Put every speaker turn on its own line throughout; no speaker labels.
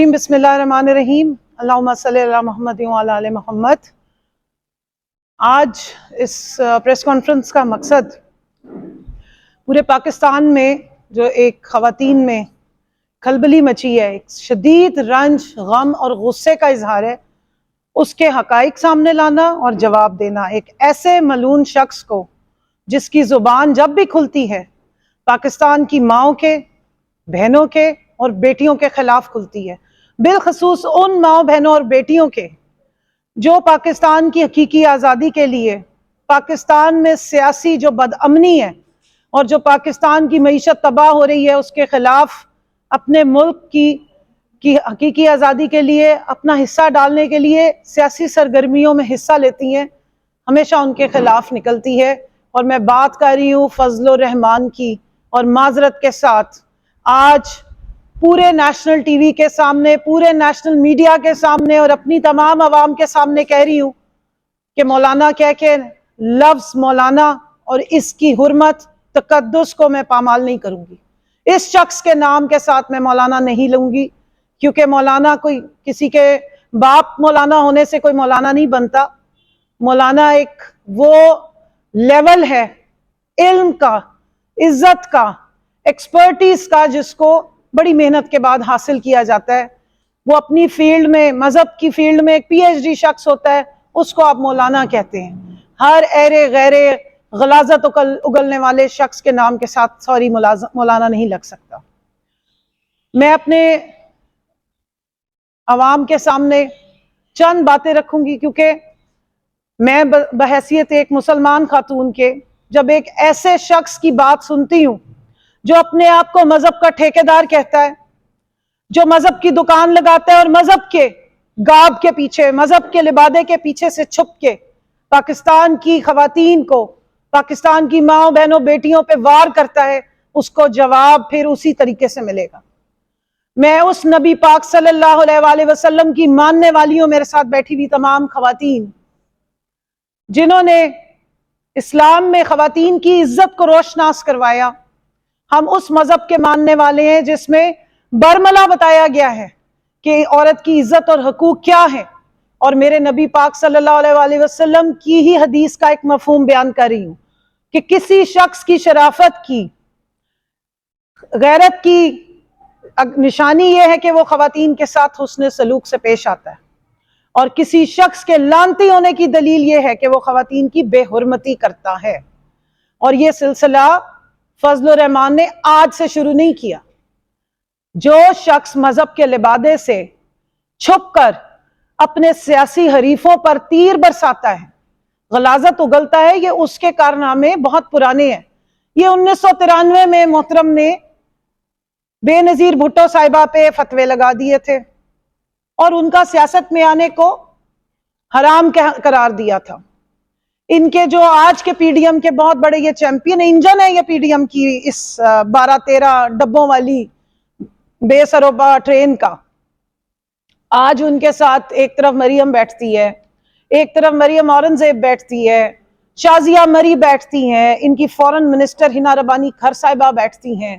بسم اللہ الرحمن الرحیم، اللہم صلی علی محمد وعلی آل محمد۔ آج اس پریس کانفرنس کا مقصد پورے پاکستان میں جو ایک خواتین میں کھلبلی مچی ہے، ایک شدید رنج، غم اور غصے کا اظہار ہے، اس کے حقائق سامنے لانا اور جواب دینا ایک ایسے ملعون شخص کو جس کی زبان جب بھی کھلتی ہے پاکستان کی ماؤں کے، بہنوں کے اور بیٹیوں کے خلاف کھلتی ہے، بالخصوص ان ماؤں بہنوں اور بیٹیوں کے جو پاکستان کی حقیقی آزادی کے لیے، پاکستان میں سیاسی جو بدامنی ہے اور جو پاکستان کی معیشت تباہ ہو رہی ہے اس کے خلاف اپنے ملک کی حقیقی آزادی کے لیے اپنا حصہ ڈالنے کے لیے سیاسی سرگرمیوں میں حصہ لیتی ہیں، ہمیشہ ان کے خلاف نکلتی ہے۔ اور میں بات کر رہی ہوں فضل الرحمان کی، اور معذرت کے ساتھ آج پورے نیشنل ٹی وی کے سامنے، پورے نیشنل میڈیا کے سامنے اور اپنی تمام عوام کے سامنے کہہ رہی ہوں کہ مولانا کہہ کے لفظ مولانا اور اس کی حرمت تقدس کو میں پامال نہیں کروں گی۔ اس شخص کے نام کے ساتھ میں مولانا نہیں لوں گی، کیونکہ مولانا کوئی کسی کے باپ مولانا ہونے سے کوئی مولانا نہیں بنتا۔ مولانا ایک وہ لیول ہے علم کا، عزت کا، ایکسپرٹیز کا، جس کو بڑی محنت کے بعد حاصل کیا جاتا ہے۔ وہ اپنی فیلڈ میں، مذہب کی فیلڈ میں ایک پی ایچ ڈی شخص ہوتا ہے، اس کو آپ مولانا کہتے ہیں۔ ہر ایرے غیرے غلاظت اگلنے والے شخص کے نام کے ساتھ سوری مولانا نہیں لگ سکتا۔ میں اپنے عوام کے سامنے چند باتیں رکھوں گی، کیونکہ میں بحیثیت ایک مسلمان خاتون کے جب ایک ایسے شخص کی بات سنتی ہوں جو اپنے آپ کو مذہب کا ٹھیکیدار کہتا ہے، جو مذہب کی دکان لگاتا ہے اور مذہب کے گاب کے پیچھے، مذہب کے لبادے کے پیچھے سے چھپ کے پاکستان کی خواتین کو، پاکستان کی ماں بہنوں بیٹیوں پہ وار کرتا ہے، اس کو جواب پھر اسی طریقے سے ملے گا۔ میں اس نبی پاک صلی اللہ علیہ وآلہ وسلم کی ماننے والی ہوں، میرے ساتھ بیٹھی ہوئی تمام خواتین جنہوں نے اسلام میں خواتین کی عزت کو روشناس کروایا۔ ہم اس مذہب کے ماننے والے ہیں جس میں برملا بتایا گیا ہے کہ عورت کی عزت اور حقوق کیا ہے، اور میرے نبی پاک صلی اللہ علیہ وآلہ وسلم کی ہی حدیث کا ایک مفہوم بیان کر رہی ہوں کہ کسی شخص کی شرافت کی، غیرت کی نشانی یہ ہے کہ وہ خواتین کے ساتھ حسن سلوک سے پیش آتا ہے، اور کسی شخص کے لعنتی ہونے کی دلیل یہ ہے کہ وہ خواتین کی بے حرمتی کرتا ہے۔ اور یہ سلسلہ فضل الرحمان نے آج سے شروع نہیں کیا۔ جو شخص مذہب کے لبادے سے چھپ کر اپنے سیاسی حریفوں پر تیر برساتا ہے، غلاظت اگلتا ہے، یہ اس کے کارنامے بہت پرانے ہیں۔ یہ 1993 میں محترم نے بے نظیر بھٹو صاحبہ پہ فتوے لگا دیے تھے اور ان کا سیاست میں آنے کو حرام قرار دیا تھا۔ ان کے جو آج کے پی ڈی ایم کے بہت بڑے یہ چیمپئن انجن ہے، یہ پی ڈی ایم کی اس 12-13 ڈبوں والی بے سروپا ٹرین کا، آج ان کے ساتھ ایک طرف مریم بیٹھتی ہے، ایک طرف مریم اورنگزیب بیٹھتی ہے، شازیہ مری بیٹھتی ہیں، ان کی فورن منسٹر ہنا ربانی کھر صاحبہ بیٹھتی ہیں۔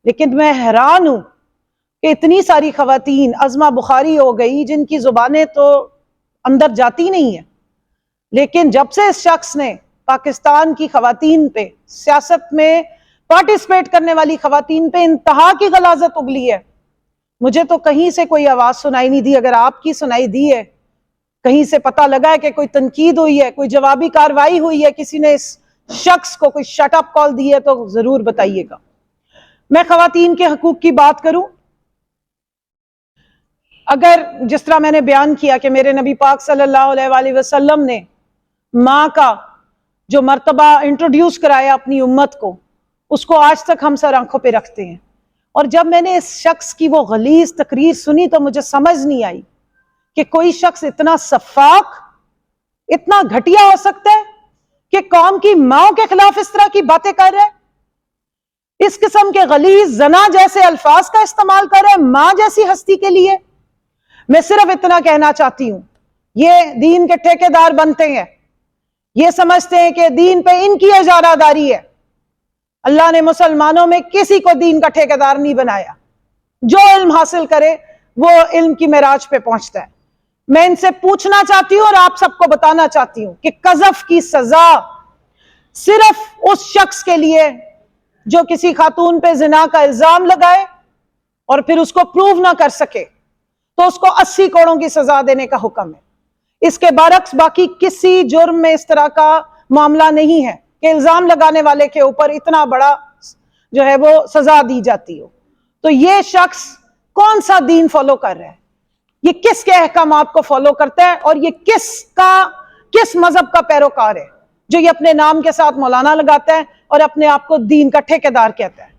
لیکن میں حیران ہوں کہ اتنی ساری خواتین، عظمہ بخاری ہو گئی، جن کی زبانیں تو اندر جاتی نہیں ہیں، لیکن جب سے اس شخص نے پاکستان کی خواتین پہ، سیاست میں پارٹیسپیٹ کرنے والی خواتین پہ انتہا کی غلاظت اگلی ہے، مجھے تو کہیں سے کوئی آواز سنائی نہیں دی۔ اگر آپ کی سنائی دی ہے، کہیں سے پتہ لگا ہے کہ کوئی تنقید ہوئی ہے، کوئی جوابی کارروائی ہوئی ہے، کسی نے اس شخص کو کوئی شٹ اپ کال دی ہے، تو ضرور بتائیے گا۔ میں خواتین کے حقوق کی بات کروں، اگر جس طرح میں نے بیان کیا کہ میرے نبی پاک صلی اللہ علیہ وآلہ وسلم نے ماں کا جو مرتبہ انٹروڈیوس کرایا اپنی امت کو، اس کو آج تک ہم سر آنکھوں پہ رکھتے ہیں۔ اور جب میں نے اس شخص کی وہ غلیظ تقریر سنی تو مجھے سمجھ نہیں آئی کہ کوئی شخص اتنا سفاک، اتنا گھٹیا ہو سکتا ہے کہ قوم کی ماں کے خلاف اس طرح کی باتیں کر رہا ہے، اس قسم کے غلیظ زنا جیسے الفاظ کا استعمال کر رہا ہے ماں جیسی ہستی کے لیے۔ میں صرف اتنا کہنا چاہتی ہوں، یہ دین کے ٹھیکیدار بنتے ہیں، یہ سمجھتے ہیں کہ دین پہ ان کی اجارہ داری ہے۔ اللہ نے مسلمانوں میں کسی کو دین کا ٹھیکیدار نہیں بنایا۔ جو علم حاصل کرے وہ علم کی معراج پہ پہنچتا ہے۔ میں ان سے پوچھنا چاہتی ہوں اور آپ سب کو بتانا چاہتی ہوں کہ قذف کی سزا صرف اس شخص کے لیے جو کسی خاتون پہ زنا کا الزام لگائے اور پھر اس کو پروو نہ کر سکے تو اس کو 80 کوڑوں کی سزا دینے کا حکم ہے۔ اس کے برعکس باقی کسی جرم میں اس طرح کا معاملہ نہیں ہے کہ الزام لگانے والے کے اوپر اتنا بڑا جو ہے وہ سزا دی جاتی ہو۔ تو یہ شخص کون سا دین فالو کر رہا ہے، یہ کس کے احکامات کو فالو کرتا ہے، اور یہ کس مذہب کا پیروکار ہے جو یہ اپنے نام کے ساتھ مولانا لگاتا ہے اور اپنے آپ کو دین کا ٹھیکیدار کہتا ہے۔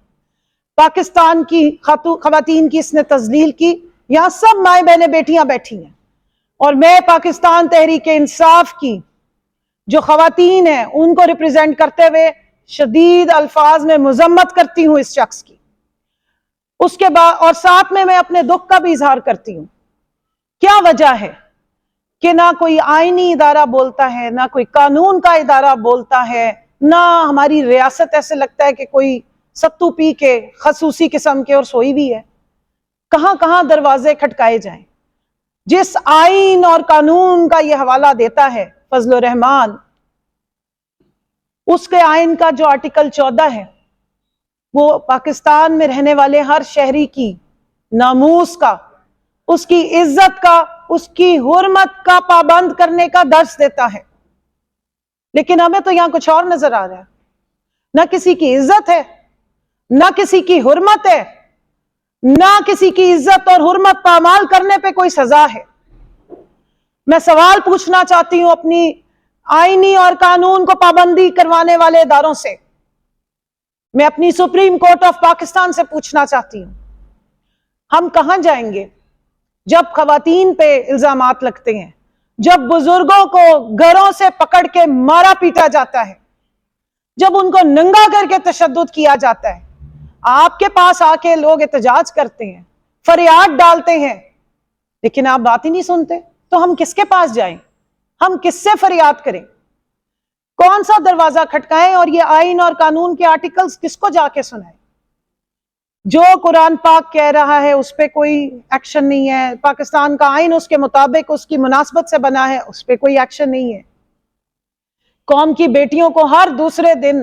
پاکستان کی خواتین کی اس نے تذلیل کی، یہاں سب مائیں بہنیں بیٹیاں بیٹھی ہیں، اور میں پاکستان تحریک انصاف کی جو خواتین ہیں ان کو ریپریزنٹ کرتے ہوئے شدید الفاظ میں مذمت کرتی ہوں اس شخص کی۔ اس کے بعد اور ساتھ میں اپنے دکھ کا بھی اظہار کرتی ہوں۔ کیا وجہ ہے کہ نہ کوئی آئینی ادارہ بولتا ہے، نہ کوئی قانون کا ادارہ بولتا ہے، نہ ہماری ریاست ایسے لگتا ہے کہ کوئی ستو پی کے خصوصی قسم کے اور سوئی بھی ہے۔ کہاں کہاں دروازے کھٹکائے جائیں۔ جس آئین اور قانون کا یہ حوالہ دیتا ہے فضل الرحمان، اس کے آئین کا جو آرٹیکل 14 ہے وہ پاکستان میں رہنے والے ہر شہری کی ناموس کا، اس کی عزت کا، اس کی حرمت کا پابند کرنے کا درس دیتا ہے۔ لیکن ہمیں تو یہاں کچھ اور نظر آ رہا ہے، نہ کسی کی عزت ہے، نہ کسی کی حرمت ہے، نہ کسی کی عزت اور حرمت پامال کرنے پہ کوئی سزا ہے۔ میں سوال پوچھنا چاہتی ہوں اپنی آئینی اور قانون کو پابندی کروانے والے اداروں سے، میں اپنی سپریم کورٹ آف پاکستان سے پوچھنا چاہتی ہوں، ہم کہاں جائیں گے جب خواتین پہ الزامات لگتے ہیں، جب بزرگوں کو گھروں سے پکڑ کے مارا پیٹا جاتا ہے، جب ان کو ننگا کر کے تشدد کیا جاتا ہے، آپ کے پاس آ کے لوگ احتجاج کرتے ہیں، فریاد ڈالتے ہیں، لیکن آپ بات ہی نہیں سنتے، تو ہم کس کے پاس جائیں؟ ہم کس سے فریاد کریں؟ کون سا دروازہ کھٹکائیں اور یہ آئین اور قانون کے آرٹیکلز کس کو جا کے سنائیں؟ جو قرآن پاک کہہ رہا ہے اس پہ کوئی ایکشن نہیں ہے، پاکستان کا آئین اس کے مطابق اس کی مناسبت سے بنا ہے، اس پہ کوئی ایکشن نہیں ہے۔ قوم کی بیٹیوں کو ہر دوسرے دن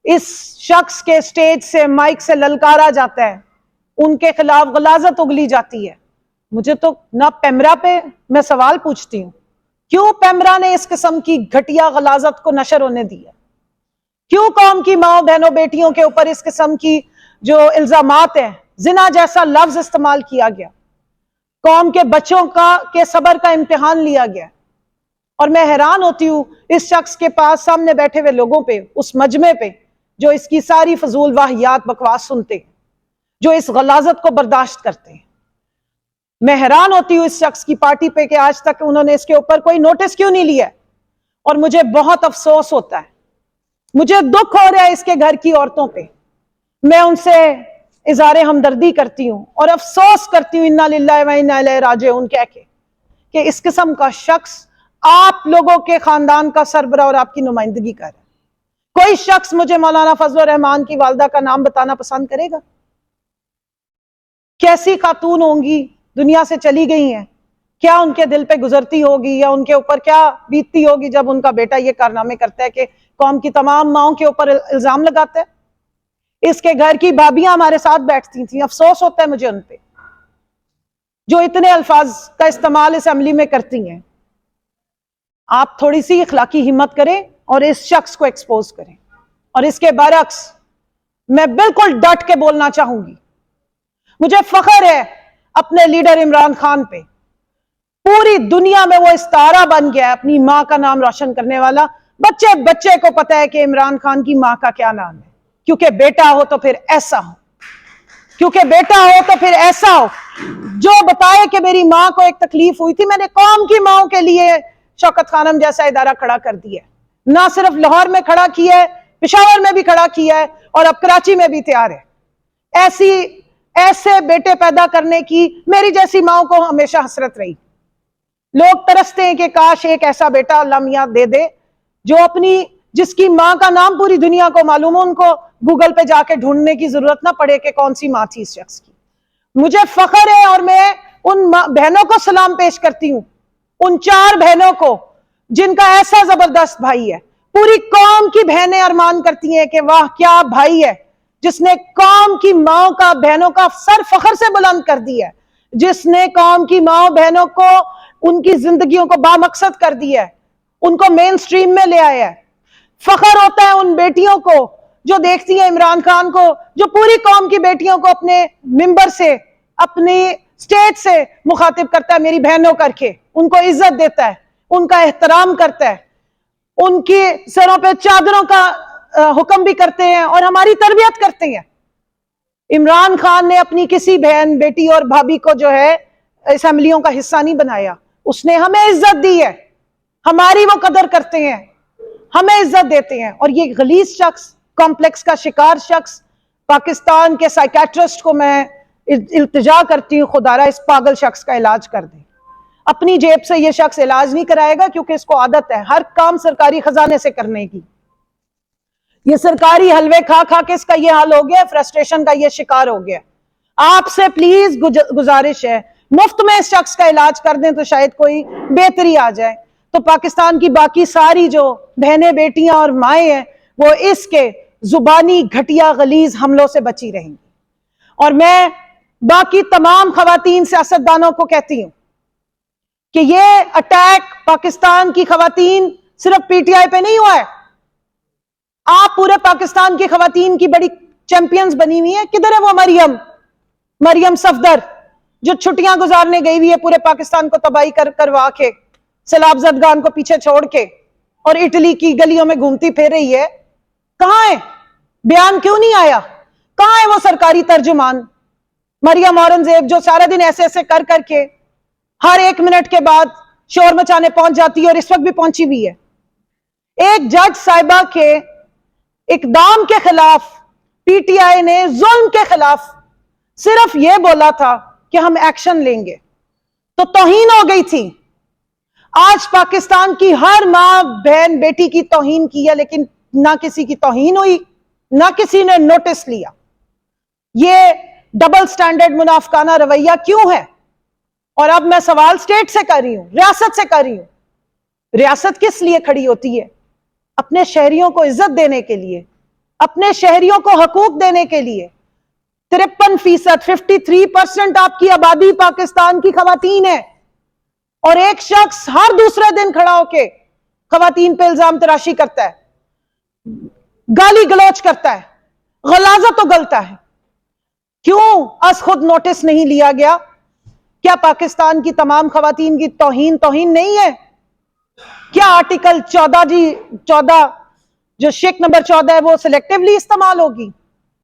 اس شخص کے سٹیج سے مائک سے للکارا جاتا ہے، ان کے خلاف غلاظت اگلی جاتی ہے۔ مجھے تو نہ پیمرا پہ میں سوال پوچھتی ہوں، کیوں پیمرا نے اس قسم کی گھٹیا غلاظت کو نشر ہونے دیا؟ کیوں قوم کی ماں بہنوں بیٹیوں کے اوپر اس قسم کی جو الزامات ہیں، زنا جیسا لفظ استعمال کیا گیا، قوم کے بچوں کے صبر کا امتحان لیا گیا؟ اور میں حیران ہوتی ہوں اس شخص کے پاس سامنے بیٹھے ہوئے لوگوں پہ، اس مجمع پہ جو اس کی ساری فضول واہیات بکواس سنتے ہیں، جو اس غلاظت کو برداشت کرتے ہیں۔ میں حیران ہوتی ہوں اس شخص کی پارٹی پہ کہ آج تک انہوں نے اس کے اوپر کوئی نوٹس کیوں نہیں لیا، اور مجھے بہت افسوس ہوتا ہے، مجھے دکھ ہو رہا ہے اس کے گھر کی عورتوں پہ۔ میں ان سے اظہار ہمدردی کرتی ہوں اور افسوس کرتی ہوں، انا للہ و انا الیہ راجعون کہہ کے، کہ اس قسم کا شخص آپ لوگوں کے خاندان کا سربراہ اور آپ کی نمائندگی کر رہا ہے۔ کوئی شخص مجھے مولانا فضل الرحمان کی والدہ کا نام بتانا پسند کرے گا؟ کیسی خاتون ہوں گی، دنیا سے چلی گئی ہیں، کیا ان کے دل پہ گزرتی ہوگی یا ان کے اوپر کیا بیتتی ہوگی جب ان کا بیٹا یہ کارنامے کرتا ہے کہ قوم کی تمام ماؤں کے اوپر الزام لگاتا ہے۔ اس کے گھر کی بھابیاں ہمارے ساتھ بیٹھتی تھیں، افسوس ہوتا ہے مجھے ان پہ، جو اتنے الفاظ کا استعمال اسمبلی میں کرتی ہیں۔ آپ تھوڑی سی اخلاقی ہمت کریں اور اس شخص کو ایکسپوز کریں۔ اور اس کے برعکس میں بالکل ڈٹ کے بولنا چاہوں گی، مجھے فخر ہے اپنے لیڈر عمران خان پہ، پوری دنیا میں وہ ستارہ بن گیا ہے اپنی ماں کا نام روشن کرنے والا۔ بچے بچے کو پتا ہے کہ عمران خان کی ماں کا کیا نام ہے، کیونکہ بیٹا ہو تو پھر ایسا ہو، کیونکہ بیٹا ہو تو پھر ایسا ہو جو بتائے کہ میری ماں کو ایک تکلیف ہوئی تھی، میں نے قوم کی ماں کے لیے شوکت خانم جیسا ادارہ کھڑا کر دیا ہے، نہ صرف لاہور میں کھڑا کیا ہے، پشاور میں بھی کھڑا کیا ہے، اور اب کراچی میں بھی تیار ہے۔ ایسے بیٹے پیدا کرنے کی میری جیسی ماں کو ہمیشہ حسرت رہی۔ لوگ ترستے ہیں کہ کاش ایک ایسا بیٹا اللہ میاں دے دے جو جس کی ماں کا نام پوری دنیا کو معلوم ہو، ان کو گوگل پہ جا کے ڈھونڈنے کی ضرورت نہ پڑے کہ کون سی ماں تھی اس شخص کی۔ مجھے فخر ہے اور میں ان بہنوں کو سلام پیش کرتی ہوں, ان 4 بہنوں کو جن کا ایسا زبردست بھائی ہے. پوری قوم کی بہنیں ارمان کرتی ہیں کہ واہ کیا بھائی ہے, جس نے قوم کی ماں کا بہنوں کا سر فخر سے بلند کر دیا ہے, جس نے قوم کی ماں بہنوں کو ان کی زندگیوں کو بامقصد کر دیا ہے, ان کو مین سٹریم میں لے آیا ہے. فخر ہوتا ہے ان بیٹیوں کو جو دیکھتی ہیں عمران خان کو, جو پوری قوم کی بیٹیوں کو اپنے ممبر سے, اپنی سٹیج سے مخاطب کرتا ہے میری بہنوں کر کے, ان کو عزت دیتا ہے, ان کا احترام کرتا ہے, ان کی سروں پہ چادروں کا حکم بھی کرتے ہیں اور ہماری تربیت کرتے ہیں. عمران خان نے اپنی کسی بہن بیٹی اور بھابھی کو جو ہے اسمبلیوں کا حصہ نہیں بنایا, اس نے ہمیں عزت دی ہے, ہماری وہ قدر کرتے ہیں, ہمیں عزت دیتے ہیں. اور یہ غلیظ شخص, کمپلیکس کا شکار شخص, پاکستان کے سائیکیٹرسٹ کو میں التجا کرتی ہوں خدارا اس پاگل شخص کا علاج کر دیں. اپنی جیب سے یہ شخص علاج نہیں کرائے گا کیونکہ اس کو عادت ہے ہر کام سرکاری خزانے سے کرنے کی. یہ سرکاری حلوے کھا کھا کے اس کا یہ حال ہو گیا, فرسٹریشن کا یہ شکار ہو گیا. آپ سے پلیز گزارش ہے مفت میں اس شخص کا علاج کر دیں تو شاید کوئی بہتری آ جائے, تو پاکستان کی باقی ساری جو بہنیں بیٹیاں اور مائیں ہیں وہ اس کے زبانی گھٹیا غلیظ حملوں سے بچی رہیں گی. اور میں باقی تمام خواتین سیاستدانوں کو کہتی ہوں کہ یہ اٹیک پاکستان کی خواتین صرف پی ٹی آئی پہ نہیں ہوا ہے, آپ پورے پاکستان کی خواتین کی بڑی چیمپئنز بنی ہوئی ہیں. کدھر ہے وہ مریم صفدر جو چھٹیاں گزارنے گئی ہوئی ہے پورے پاکستان کو تباہی کروا کے, سیلاب زدگان کو پیچھے چھوڑ کے, اور اٹلی کی گلیوں میں گھومتی پھر رہی ہے. کہاں ہے, بیان کیوں نہیں آیا, کہاں ہے وہ سرکاری ترجمان مریم اورنگزیب جو سارا دن ایسے ایسے کر کر کے ہر 1 منٹ کے بعد شور مچانے پہنچ جاتی ہے, اور اس وقت بھی پہنچی ہوئی ہے. ایک جج صاحبہ کے اقدام کے خلاف پی ٹی آئی نے ظلم کے خلاف صرف یہ بولا تھا کہ ہم ایکشن لیں گے تو توہین ہو گئی تھی. آج پاکستان کی ہر ماں بہن بیٹی کی توہین کی ہے, لیکن نہ کسی کی توہین ہوئی, نہ کسی نے نوٹس لیا. یہ ڈبل سٹینڈرڈ منافقانہ رویہ کیوں ہے؟ اور اب میں سوال سٹیٹ سے کر رہی ہوں, ریاست سے کر رہی ہوں. ریاست کس لیے کھڑی ہوتی ہے؟ اپنے شہریوں کو عزت دینے کے لیے, اپنے شہریوں کو حقوق دینے کے لیے. 53% 53% آپ کی آبادی پاکستان کی خواتین ہے, اور ایک شخص ہر دوسرے دن کھڑا ہو کے خواتین پہ الزام تراشی کرتا ہے, گالی گلوچ کرتا ہے, غلاظت اگلتا ہے. کیوں از خود نوٹس نہیں لیا گیا؟ کیا پاکستان کی تمام خواتین کی توہین نہیں ہے؟ کیا آرٹیکل 14 جو شک نمبر 14 ہے وہ سلیکٹیولی استعمال ہوگی؟